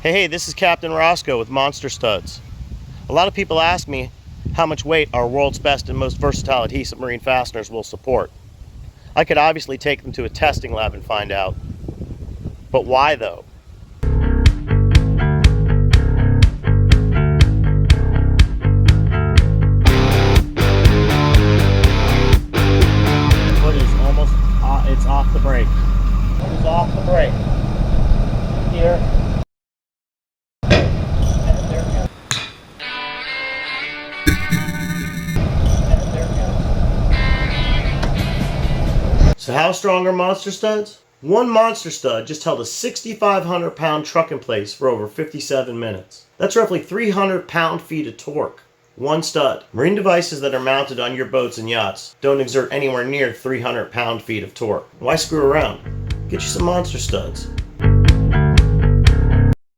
Hey, this is Captain Roscoe with Monster Studs. A lot of people ask me how much weight our world's best and most versatile adhesive marine fasteners will support. I could obviously take them to a testing lab and find out. But why though? Foot is almost, it's off the brake. Foot is off the brake. Here. So how strong are monster studs? One monster stud just held a 6,500 pound truck in place for over 57 minutes. That's roughly 300 pound-feet of torque. One stud. Marine devices that are mounted on your boats and yachts don't exert anywhere near 300 pound-feet of torque. Why screw around? Get you some monster studs.